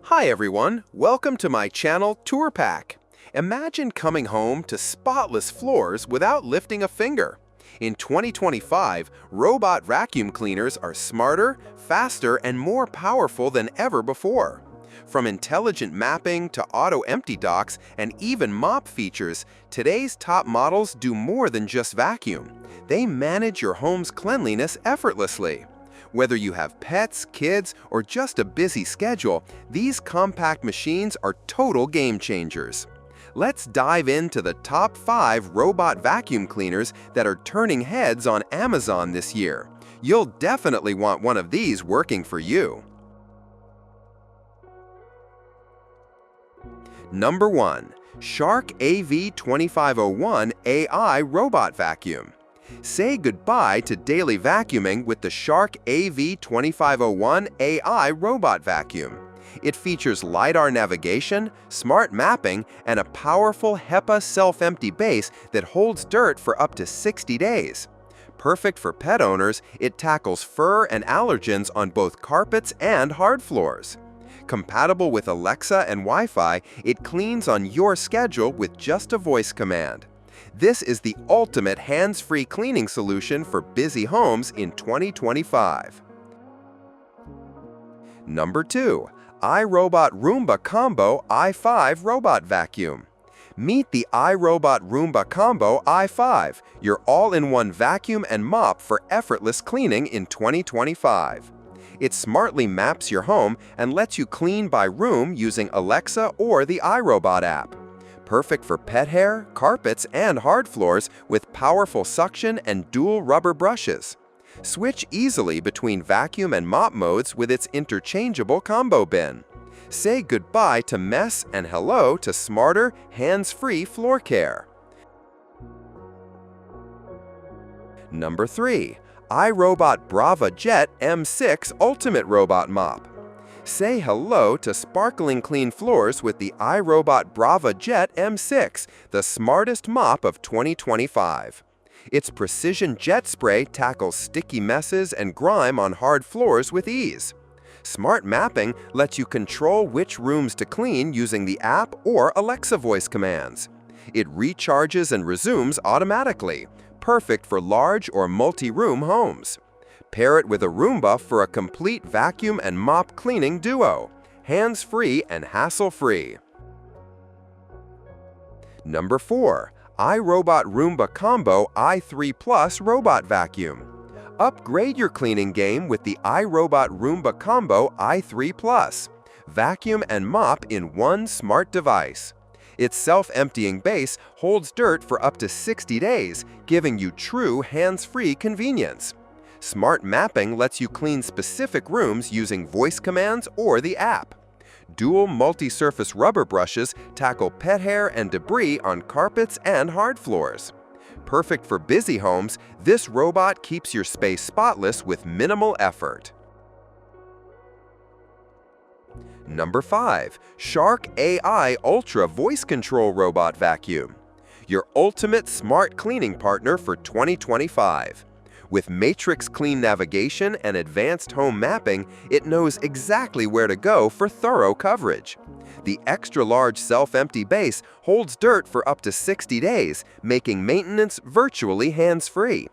Hi everyone, welcome to my channel Tour Pack. Imagine coming home to spotless floors without lifting a finger. In 2025, robot vacuum cleaners are smarter, faster, and more powerful than ever before. From intelligent mapping to auto empty docks and even mop features, today's top models do more than just vacuum. They manage your home's cleanliness effortlessly. Whether you have pets, kids, or just a busy schedule, these compact machines are total game changers. Let's dive into the top 5 robot vacuum cleaners that are turning heads on Amazon this year. You'll definitely want one of these working for you. Number 1. Shark AV2501 AI Robot Vacuum. Say goodbye to daily vacuuming with the Shark AV2501 AI Robot Vacuum. It features LiDAR navigation, smart mapping, and a powerful HEPA self-empty base that holds dirt for up to 60 days. Perfect for pet owners, it tackles fur and allergens on both carpets and hard floors. Compatible with Alexa and Wi-Fi, it cleans on your schedule with just a voice command. This is the ultimate hands-free cleaning solution for busy homes in 2025. Number 2. iRobot Roomba Combo i5 Robot Vacuum. Meet the iRobot Roomba Combo i5, your all-in-one vacuum and mop for effortless cleaning in 2025. It smartly maps your home and lets you clean by room using Alexa or the iRobot app. Perfect for pet hair, carpets, and hard floors with powerful suction and dual rubber brushes. Switch easily between vacuum and mop modes with its interchangeable combo bin. Say goodbye to mess and hello to smarter, hands-free floor care. Number 3. iRobot Brava Jet M6 Ultimate Robot Mop. Say hello to sparkling clean floors with the iRobot Brava Jet M6, the smartest mop of 2025. Its precision jet spray tackles sticky messes and grime on hard floors with ease. Smart mapping lets you control which rooms to clean using the app or Alexa voice commands. It recharges and resumes automatically, perfect for large or multi-room homes. Pair it with a Roomba for a complete vacuum and mop cleaning duo, hands-free and hassle-free. Number 4. iRobot Roomba Combo i3 Plus Robot Vacuum. Upgrade your cleaning game with the iRobot Roomba Combo i3 Plus. Vacuum and mop in one smart device. Its self-emptying base holds dirt for up to 60 days, giving you true hands-free convenience. Smart mapping lets you clean specific rooms using voice commands or the app. Dual multi-surface rubber brushes tackle pet hair and debris on carpets and hard floors. Perfect for busy homes, this robot keeps your space spotless with minimal effort. Number 5. Shark AI Ultra Voice Control Robot Vacuum. Your ultimate smart cleaning partner for 2025. With matrix clean navigation and advanced home mapping, it knows exactly where to go for thorough coverage. The extra-large self-empty base holds dirt for up to 60 days, making maintenance virtually hands-free.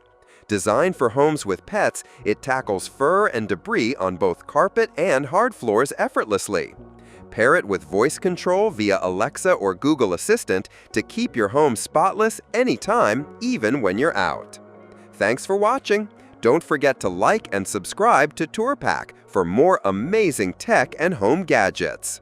Designed for homes with pets, it tackles fur and debris on both carpet and hard floors effortlessly. Pair it with voice control via Alexa or Google Assistant to keep your home spotless anytime, even when you're out. Thanks for watching. Don't forget to like and subscribe to Tour Pack for more amazing tech and home gadgets.